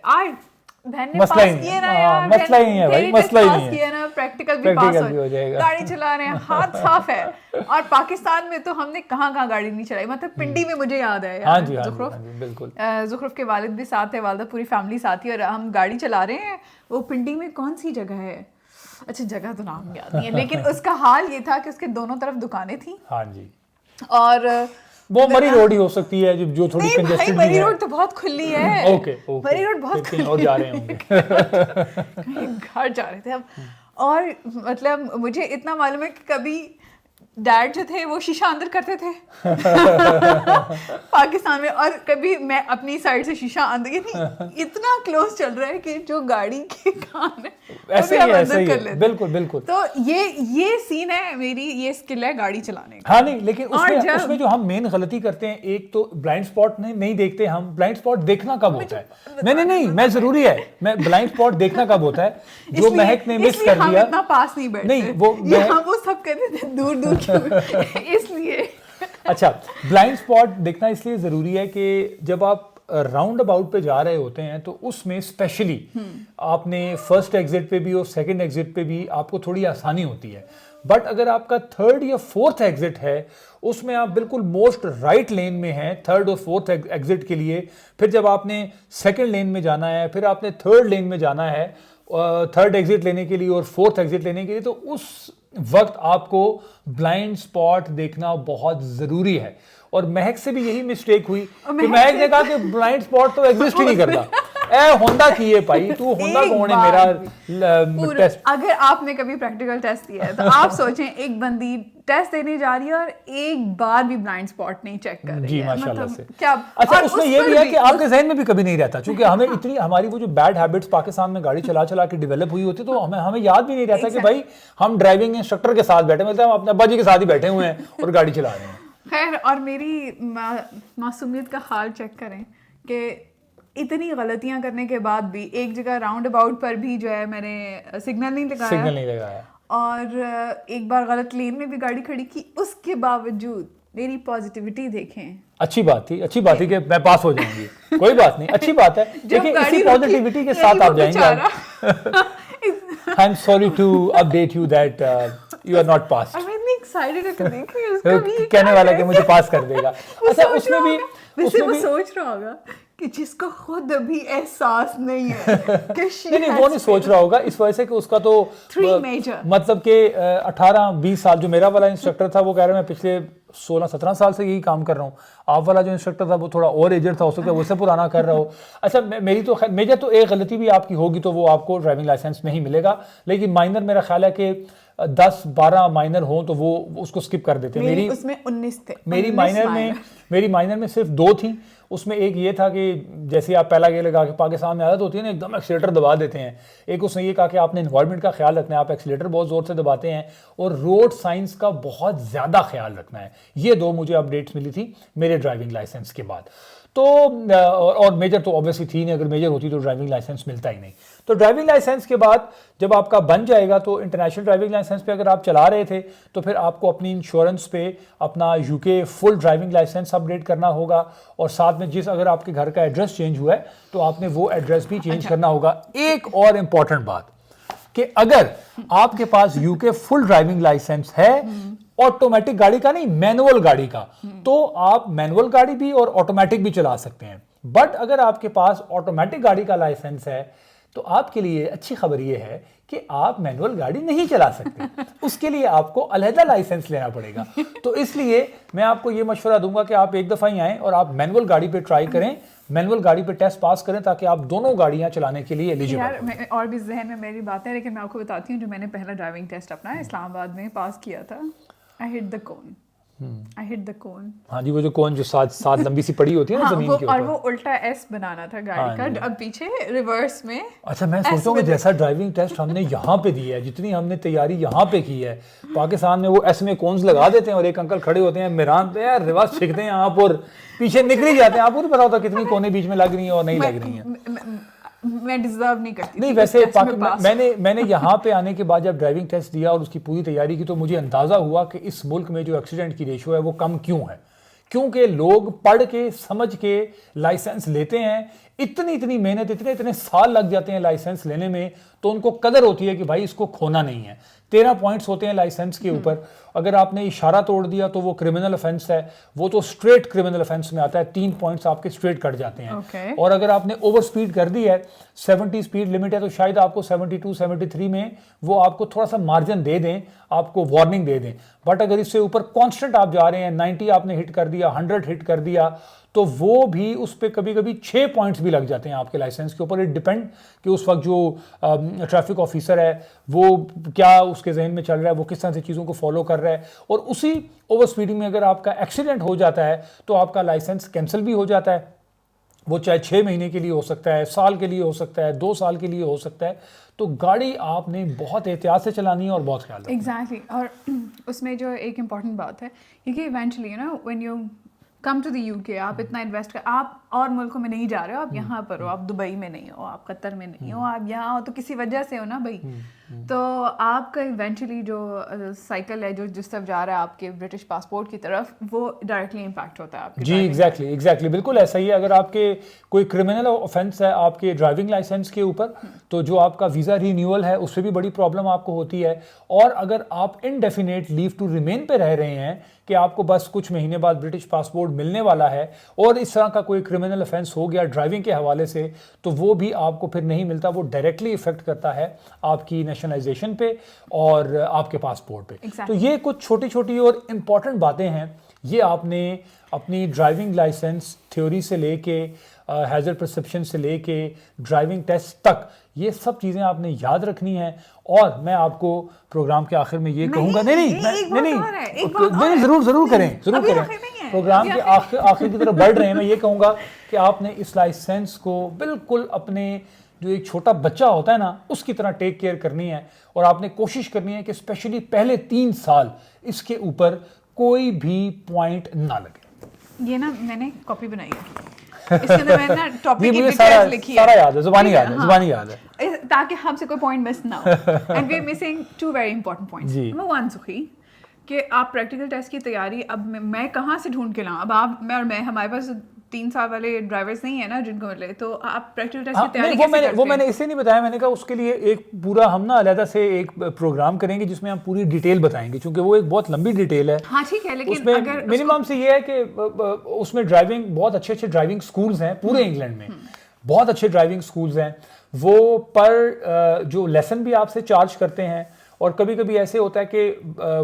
बहन ने पास किया ना यार, मसला ही है भाई, मसला ही नहीं है, किया ना, प्रैक्टिकल भी पास हो जाएगा, गाड़ी चला रहे हैं, हाथ साफ है। और पाकिस्तान में तो हमने कहाँ गाड़ी नहीं चलाई, मतलब पिंडी में मुझे याद है यार, ज़ुखरुफ बिल्कुल, ज़ुखरुफ के वालिद भी साथ है, वालिदा पूरी फैमिली साथ ही, और हम गाड़ी चला रहे हैं। वो पिंडी में कौन सी जगह है, अच्छा जगह तो नाम याद नहीं है, लेकिन उसका हाल ये था कि उसके दोनों तरफ दुकानें थी। हाँ जी, और वो मरी रोड ही हो सकती है जो थोड़ी कंजेस्टेड मरी रोड तो बहुत खुली है। ओके, मरी रोड बहुत खुली और जा रहे होंगे घर जा रहे थे हम, और मतलब मुझे इतना मालूम है कि कभी डैड जो थे वो शीशा अंदर करते थे पाकिस्तान में, और कभी मैं अपनी साइड से शीशा अंदर, यानी इतना क्लोज चल रहा है कि जो गाड़ी के कान है ऐसे ही है, बिल्कुल बिल्कुल। तो ये सीन है, मेरी ये स्किल है गाड़ी चलाने का। हाँ नहीं, लेकिन उसमें जो हम मेन गलती करते हैं, एक तो ब्लाइंड स्पॉट नहीं देखते हम। ब्लाइंड स्पॉट देखना कब होता है? नहीं मैं जरूरी है, मैं ब्लाइंड स्पॉट देखना कब होता है? जो महक ने मिस कर दिया, इतना पास नहीं बैठते, नहीं वो सब करते थे दूर इसलिए। अच्छा, ब्लाइंड स्पॉट देखना इसलिए जरूरी है कि जब आप राउंड अबाउट पे जा रहे होते हैं तो उसमें स्पेशली आपने फर्स्ट एग्जिट पे भी और सेकंड एग्जिट पे भी आपको थोड़ी आसानी होती है। बट अगर आपका थर्ड या फोर्थ एग्जिट है, उसमें आप बिल्कुल मोस्ट राइट लेन में हैं थर्ड और फोर्थ एग्जिट के लिए, फिर जब आपने सेकंड लेन में जाना है, फिर आपने थर्ड लेन में जाना है थर्ड एग्जिट लेने के लिए और फोर्थ एग्जिट लेने के लिए, तो उस वक्त आपको ब्लाइंड स्पॉट देखना बहुत ज़रूरी है। और महक से भी यही मिस्टेक हुई कि महक ने कहा कि ब्लाइंड स्पॉट तो एग्जिस्ट ही नहीं करता। ए होंडा की है भाई, तू होंडा कौन है मेरा टेस्ट। अगर आपने कभी प्रैक्टिकल टेस्ट दिया है तो आप सोचें एक बंदी टेस्ट देने जा रही है और एक बार भी ब्लाइंड स्पॉट नहीं चेक कर रही जी है, माशाल्लाह मतलब से। क्या। अच्छा उसमें ये भी है कि आपके जहन में भी कभी नहीं रहता, क्योंकि हमें इतनी हमारी वो जो बैड हैबिट्स पाकिस्तान में गाड़ी चला चला के डेवलप हुई होती, तो हमें याद भी नहीं रहता कि भाई हम ड्राइविंग इंस्ट्रक्टर के साथ बैठे, मतलब हम अपने अब्बा जी के साथ ही बैठे हुए हैं और गाड़ी चला रहे हैं। खैर, और मेरी मासूमियत का हाल चेक करें कि इतनी गलतियां करने के बाद भी एक जगह राउंड अबाउट पर भी जो है मैंने सिग्नल नहीं लगाया और एक बार गलत लेन में भी गाड़ी खड़ी की, उसके बावजूद मेरी पॉजिटिविटी देखें। अच्छी बात थी कि मैं पास हो जाऊंगी, कोई बात नहीं, अच्छी बात है। देखिए इसी पॉजिटिविटी के साथ आप जाएंगे। I am sorry to update you that you are not pass. I am excited कि देखिए उसका भी कहने वाला कि मुझे पास कर देगा। अच्छा उसमें भी वो सोच रहा होगा कि जिसको खुद भी एहसास नहीं है कि नहीं वो नहीं सोच रहा होगा, इस वजह से कि उसका तो मतलब कि 18-20 साल, जो मेरा वाला इंस्ट्रक्टर था वो कह रहा है मैं पिछले 16-17 साल से यही काम कर रहा हूँ। आप वाला जो इंस्ट्रक्टर था वो थोड़ा और एजड था, हो सकता है उससे पुराना कर रहा हो। अच्छा मेरी तो मेजर तो एक गलती भी आपकी होगी तो वो आपको ड्राइविंग लाइसेंस नहीं मिलेगा, लेकिन माइनर मेरा ख्याल है कि 10-12 माइनर हो तो वो उसको स्किप कर देते हैं। मेरी उसमें 19 थे। मेरी माइनर में सिर्फ 2 थी। उसमें एक ये था कि जैसे आप पहला गेयर लगा के पाकिस्तान में आदत होती है ना, एकदम एक्सीलेटर दबा देते हैं। एक उसने ये कहा कि आपने एनवायरनमेंट का ख्याल रखना है, आप एक्सीलेटर बहुत ज़ोर से दबाते हैं और रोड साइंस का बहुत ज़्यादा ख्याल रखना है। ये 2 मुझे अपडेट्स मिली थी मेरे ड्राइविंग लाइसेंस के बाद। तो और मेजर तो ऑब्वियसली थी नहीं, अगर मेजर होती तो ड्राइविंग लाइसेंस मिलता ही नहीं। तो ड्राइविंग लाइसेंस के बाद जब आपका बन जाएगा तो इंटरनेशनल ड्राइविंग लाइसेंस पे अगर आप चला रहे थे तो फिर आपको अपनी इंश्योरेंस पे अपना UK full driving license update करना होगा, और साथ में जिस अगर आपके घर का एड्रेस चेंज हुआ है तो आपने वो एड्रेस भी चेंज करना होगा। एक और इम्पॉर्टेंट बात कि अगर आपके पास यूके फुल ड्राइविंग लाइसेंस है, ऑटोमेटिक गाड़ी का नहीं, मैनुअल गाड़ी का, तो आप मैनुअल गाड़ी भी और ऑटोमेटिक भी चला सकते हैं। बट अगर आपके पास ऑटोमेटिक गाड़ी का लाइसेंस है तो आपके लिए अच्छी खबर यह है कि आप मैनुअल गाड़ी नहीं चला सकते, उसके लिए आपको अलहदा लाइसेंस लेना पड़ेगा। तो इसलिए मैं आपको ये मशवरा दूंगा कि आप एक दफ़ा ही आएँ और आप मैनुअल गाड़ी पे ट्राई करें, मैनुअल गाड़ी पे टेस्ट पास करें, ताकि आप दोनों गाड़ियां चलाने के लिए एलिजिबल यार मैं और भी जहन में मेरी बात है, लेकिन मैं आपको बताती हूँ जो मैंने पहला ड्राइविंग टेस्ट अपना इस्लामाबाद में पास किया था, आई हिट द कोन। हाँ जी, वो जो कोन जो साथ लंबी सी पड़ी होती है ना जमीन के ऊपर, और वो उल्टा एस बनाना था गाड़ी का, अब पीछे रिवर्स में। अच्छा मैं सोचता हूँ जैसा ड्राइविंग टेस्ट हमने यहाँ पे दिया है, जितनी हमने तैयारी यहाँ पे की है, पाकिस्तान में वो एस में कोन्स लगा देते हैं और एक अंकल खड़े होते हैं मेरान पे, यार रिवर्स फेंकते हैं आप और पीछे निकल ही जाते हैं। आपको नहीं पता होता कितनी कोने बीच में लग रही है और नहीं लग रही है। मैं डिजर्व नहीं करती नहीं वैसे मैंने यहाँ पे आने के बाद जब ड्राइविंग टेस्ट दिया और उसकी पूरी तैयारी की तो मुझे अंदाज़ा हुआ कि इस मुल्क में जो एक्सीडेंट की रेशो है वो कम क्यों है, क्योंकि लोग पढ़ के समझ के लाइसेंस लेते हैं, इतनी मेहनत इतने साल लग जाते हैं लाइसेंस लेने में, तो उनको कदर होती है कि भाई इसको खोना नहीं है। 13 पॉइंट्स होते हैं लाइसेंस के ऊपर, अगर आपने इशारा तोड़ दिया तो वो क्रिमिनल ऑफेंस है, वो तो स्ट्रेट क्रिमिनल ऑफेंस में आता है, 3 पॉइंट्स आपके स्ट्रेट कट जाते हैं। और अगर आपने ओवर स्पीड कर दी है, 70 स्पीड लिमिट है, तो शायद आपको 72-73 में वो आपको थोड़ा सा मार्जिन दे दें, आपको वार्निंग दे दें। बट अगर इससे ऊपर कॉन्स्टेंट आप जा रहे हैं, 90 आपने हिट कर दिया, 100 हिट कर दिया, तो वो भी उस पर कभी 6 पॉइंट्स भी लग जाते हैं आपके लाइसेंस के ऊपर। इट डिपेंड कि उस वक्त जो ट्रैफिक ऑफिसर है वो क्या उसके जहन में चल रहा है, वो किस तरह से चीज़ों को फॉलो कर रहा है। और उसी ओवर स्पीडिंग में अगर आपका एक्सीडेंट हो जाता है तो आपका लाइसेंस कैंसिल भी हो जाता है, वो चाहे 6 महीने के लिए हो सकता है, साल के लिए हो सकता है, 2 साल के लिए हो सकता है। तो गाड़ी आपने बहुत एहतियात से चलानी है और बहुत ख्याल रखना है। एग्जैक्टली। और उसमें जो एक इम्पॉर्टेंट बात है क्योंकि eventually when you come to the UK, आप इतना इन्वेस्ट कर, आप और मुल्कों में नहीं जा रहे हो, आप यहाँ पर हो, आप दुबई में नहीं हो, आप कतर में नहीं हो, आप यहाँ हो तो किसी वजह से हो ना भाई। तो आपका इवेंचुअली जो साइकिल है जो जिस तरफ जा रहा है आपके ब्रिटिश पासपोर्ट की तरफ, वो डायरेक्टली इम्पैक्ट होता है आपके। जी एग्जैक्टली बिल्कुल ऐसा ही है। अगर आपके कोई क्रिमिनल ऑफेंस है आपके ड्राइविंग लाइसेंस के ऊपर, तो जो आपका वीज़ा रीन्यूअल है उससे भी बड़ी प्रॉब्लम आपको होती है। और अगर आप इनडेफिनेट लीव टू रिमेन पे रह रहे हैं कि आपको बस कुछ महीने बाद ब्रिटिश पासपोर्ट मिलने वाला है और इस तरह का कोई क्रिमिनल ऑफेंस हो गया ड्राइविंग के हवाले से, तो वो भी आपको फिर नहीं मिलता, वो डायरेक्टली इफेक्ट करता है आपकी नेशनलाइजेशन पे और आपके पासपोर्ट पे। तो ये कुछ छोटी छोटी और इम्पॉर्टेंट बातें हैं, ये आपने अपनी ड्राइविंग लाइसेंस थ्योरी से लेके हैजर्ड परसेप्शन से लेके ड्राइविंग टेस्ट तक ये सब चीज़ें आपने याद रखनी है। और मैं आपको प्रोग्राम के आखिर में ये कहूँगा, नहीं ज़रूर करें प्रोग्राम के आखिर की तरफ बढ़ रहे हैं, मैं ये कहूँगा कि आपने इस लाइसेंस को बिल्कुल अपने जो एक छोटा बच्चा होता है ना उसकी तरह टेक केयर करनी है, और आपने कोशिश करनी है कि स्पेशली पहले 3 साल इसके ऊपर कोई भी पॉइंट ना लगे। ये ना मैंने कॉपी बनाई है, इसके अंदर मैंने ना टॉपिक की डिटेल्स लिखी है, सारा याद है, जुबानी याद है, ताकि हमसे कोई पॉइंट मिस ना हो। And we are missing 2 very important points. Number 1 सुखी कि आप प्रैक्टिकल टेस्ट की तैयारी अब मैं कहाँ से ढूंढ के लाऊं? अब आप मैं और मैं हमारे पास 3 साल वाले ड्राइवर्स नहीं है ना जिनको मिले, तो आप प्रैक्टिकल टेस्ट की तैयारी कैसे करते हैं? वो मैंने इसलिए नहीं बताया, मैंने कहा उसके लिए एक पूरा हम ना अलग से एक प्रोग्राम करेंगे जिसमें हम पूरी डिटेल बताएंगे, क्योंकि वो एक बहुत लंबी डिटेल है। हाँ ठीक है, लेकिन उसमें अगर मिनिमम से ये है कि उसमें ड्राइविंग बहुत अच्छे ड्राइविंग स्कूल्स हैं पूरे इंग्लैंड में, बहुत अच्छे ड्राइविंग स्कूल्स हैं, वो पर जो लेसन भी आपसे चार्ज करते हैं, और कभी कभी ऐसे होता है कि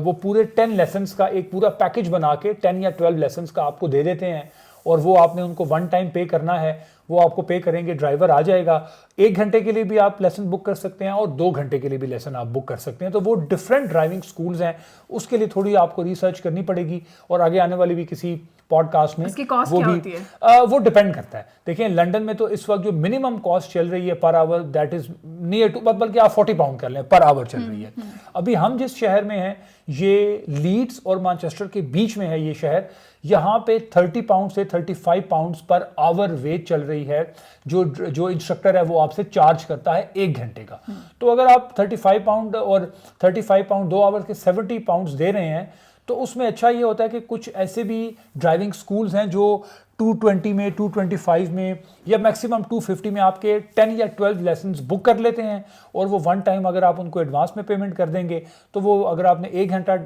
वो पूरे 10 लेसन्स का एक पूरा पैकेज बना के 10 या 12 लेसन्स का आपको दे देते हैं, और वो आपने उनको 1 टाइम पे करना है, वो आपको पे करेंगे, ड्राइवर आ जाएगा। 1 घंटे के लिए भी आप लेसन बुक कर सकते हैं और 2 घंटे के लिए भी लेसन आप बुक कर सकते हैं। तो वो डिफरेंट ड्राइविंग स्कूल्स हैं, उसके लिए थोड़ी आपको रिसर्च करनी पड़ेगी, और आगे आने वाली भी किसी पॉडकास्ट में इसकी कॉस्ट वो क्या भी होती है? वो डिपेंड करता है। देखिए लंदन में तो इस वक्त जो मिनिमम कॉस्ट चल रही है पर hour, that is near to, बल्कि आप 40 पाउंड कर लें, पर आवर चल रही है। अभी हम जिस शहर में हैं, ये लीड्स और मैनचेस्टर के बीच में है ये शहर, यहाँ पे 30 पाउंड से 35 पाउंड पर आवर वेज चल रही है, जो इंस्ट्रक्टर है वो आपसे चार्ज करता है 1 घंटे का। तो अगर आप 35 पाउंड और 35 पाउंड 2 आवर के 70 पाउंड दे रहे हैं, तो उसमें अच्छा ये होता है कि कुछ ऐसे भी ड्राइविंग स्कूल्स हैं जो 220 में, 225 में या मैक्सिमम 250 में आपके 10 या 12 लेसन्स बुक कर लेते हैं, और वो 1 टाइम अगर आप उनको एडवांस में पेमेंट कर देंगे, तो वो अगर आपने 1 घंटा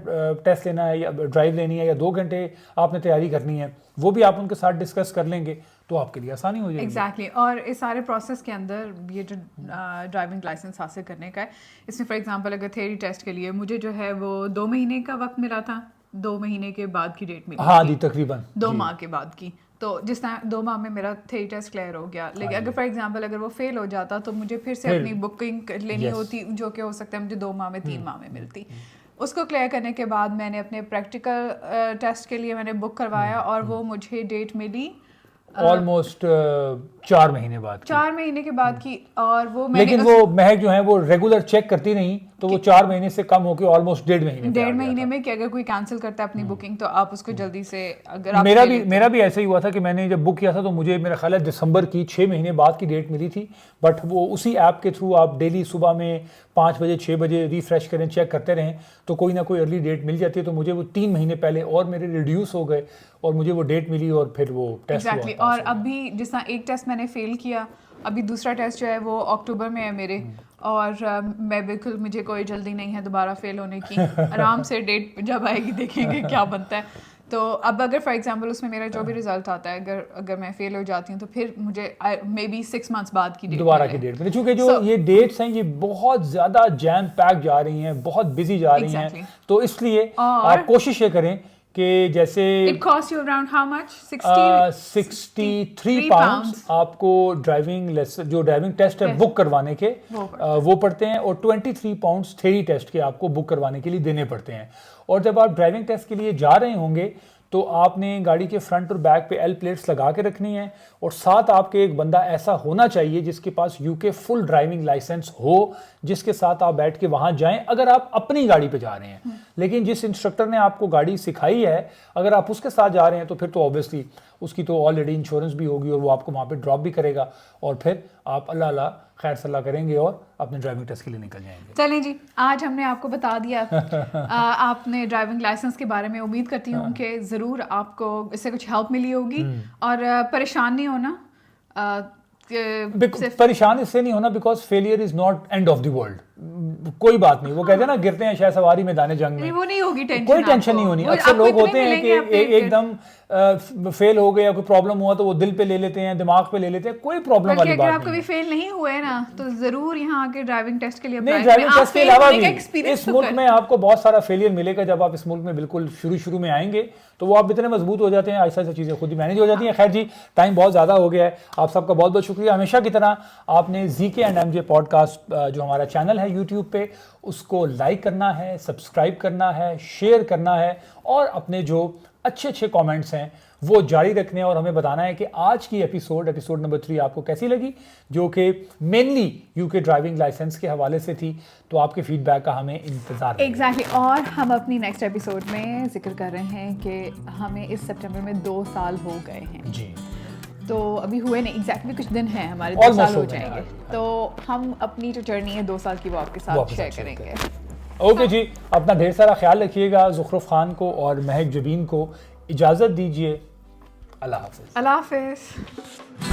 टेस्ट लेना है या ड्राइव लेनी है या 2 घंटे आपने तैयारी करनी है, वो भी आप उनके साथ डिस्कस कर लेंगे, तो आपके लिए आसानी हो जाएगी। एग्जैक्टली और इस सारे प्रोसेस के अंदर ये जो ड्राइविंग लाइसेंस हासिल करने का है, इसमें फॉर एग्जांपल अगर थ्योरी टेस्ट के लिए मुझे जो है वो 2 महीने का वक्त मिला था, 2 महीने के बाद की डेट मिली। हाँ जी, तकरीबन 2 माह के बाद की। तो जिस तरह 2 माह में मेरा थ्योरी टेस्ट क्लियर हो गया, लेकिन अगर फॉर एग्जांपल अगर वो फेल हो जाता तो मुझे फिर से अपनी बुकिंग लेनी होती, जो कि हो सकता है मुझे 2 माह में 3 माह में मिलती। उसको क्लियर करने के बाद मैंने अपने प्रैक्टिकल टेस्ट के लिए मैंने बुक करवाया, और वो मुझे डेट मिली ऑलमोस्ट 4 महीने बाद, 4 महीने के बाद की। और वो लेकिन वो महक जो है वो रेगुलर चेक करती नहीं, तो वो 4 महीने से कम होकर ऑलमोस्ट 1.5 महीने में कि अगर कोई कैंसिल करता है अपनी बुकिंग तो आप उसको जल्दी से, अगर आप मेरा भी ऐसा ही हुआ था कि मैंने जब बुक किया था तो मुझे मेरा ख्याल है दिसंबर की 6 महीने बाद की डेट मिली थी, बट वो उसी ऐप के थ्रू आप डेली सुबह में 5 बजे 6 बजे रिफ्रेश करें, चेक करते रहें, तो कोई ना कोई अर्ली डेट मिल जाती है। तो मुझे वो 3 महीने पहले और मेरे रिड्यूस हो गए और मुझे वो डेट मिली, और फिर वो टेस्ट हुआ। और अभी जिस तरह एक टेस्ट मैंने फेल किया, अभी दूसरा टेस्ट जो है वो अक्टूबर में है मेरे, और मैं बिल्कुल, मुझे कोई जल्दी नहीं है दोबारा फेल होने की, आराम से डेट जब आएगी देखेंगे क्या बनता है। तो अब अगर फॉर एग्जांपल उसमें मेरा जो भी रिजल्ट आता है, अगर मैं फेल हो जाती हूँ तो फिर मुझे मे बी 6 मंथ्स बाद की डेट दोबारा की डेट मिले, चूंकि जो ये डेट्स हैं ये बहुत ज्यादा जैम पैक जा रही हैं, बहुत बिजी जा रही हैं, तो इसलिए आप कोशिश ये करें कि जैसे It costs you around how much? 63 pounds आपको जो ड्राइविंग टेस्ट है बुक करवाने के वो पड़ते हैं, और 23 पाउंड्स थ्योरी टेस्ट के आपको बुक करवाने के लिए देने पड़ते हैं। और जब आप ड्राइविंग टेस्ट के लिए जा रहे होंगे तो आपने गाड़ी के फ्रंट और बैक पे एल प्लेट्स लगा के रखनी है, और साथ आपके एक बंदा ऐसा होना चाहिए जिसके पास यूके फुल ड्राइविंग लाइसेंस हो, जिसके साथ आप बैठ के वहां जाएं अगर आप अपनी गाड़ी पे जा रहे हैं। लेकिन जिस इंस्ट्रक्टर ने आपको गाड़ी सिखाई है, अगर आप उसके साथ जा रहे हैं तो फिर तो ऑब्वियसली उसकी तो ऑलरेडी इंश्योरेंस भी होगी, और वो आपको वहाँ पे ड्रॉप भी करेगा, और फिर आप अल्लाह खैर सलाह करेंगे और अपने ड्राइविंग टेस्ट के लिए निकल जाएंगे। चलें जी, आज हमने आपको बता दिया आपने ड्राइविंग लाइसेंस के बारे में। उम्मीद करती हूँ कि ज़रूर आपको इससे कुछ हेल्प मिली होगी, और परेशान नहीं होना। परेशान इससे नहीं होना, because failure is not end of the world. कोई बात नहीं, वो कहते हैं ना गिरते हैं शायद सवारी मैदान जंग में, नहीं वो नहीं होगी टेंशन, कोई टेंशन नहीं होनी। अक्सर लोग होते हैं कि एकदम फेल हो गया, कोई प्रॉब्लम हुआ तो वो दिल पे ले लेते हैं, दिमाग पे ले लेते हैं, कोई प्रॉब्लम वाली बात नहीं। आप कभी फेल नहीं हुए ना तो जरूर यहाँ आके ड्राइविंग टेस्ट के लिए नहीं, ड्राइविंग टेस्ट के अलावा भी इस मुल्क में आपको बहुत सारा फेलियर मिलेगा। जब आप इस मुल्क में बिल्कुल शुरू में आएंगे तो वो आप इतने मजबूत हो जाते हैं, ऐसा ऐसा चीज़ें खुद ही मैनेज हो जाती हैं। खैर जी, टाइम बहुत ज़्यादा हो गया है, आप सबका बहुत बहुत शुक्रिया। हमेशा की तरह आपने ZK एंड MJ पॉडकास्ट जो हमारा चैनल है यूट्यूब पे, उसको लाइक करना है, सब्सक्राइब करना है, शेयर करना है और अपने जो अच्छे कमेंट्स हैं वो जारी रखने और हमें बताना है कि आज की एपिसोड नंबर 3 आपको कैसी लगी, जो कि मेनली यूके ड्राइविंग लाइसेंस के हवाले से थी। तो आपके फीडबैक का हमें इंतजार है। एग्जैक्टली और हम अपनी नेक्स्ट एपिसोड में जिक्र कर रहे हैं कि हमें इस सितंबर में 2 साल हो गए हैं जी, तो अभी हुए नहीं, एग्जैक्टली कुछ दिन हैं हमारे 2 Almost साल हो हो गए जाएंगे। हैं। तो हम अपनी जो जर्नी है 2 साल की वो आपके साथ शेयर करेंगे। ओके जी, अपना ढेर सारा ख्याल रखिएगा। ज़ुखरुफ खान को और महक जबीन को इजाज़त दीजिए। अल्लाह हाफ़िज़। अल्लाह हाफ़िज़।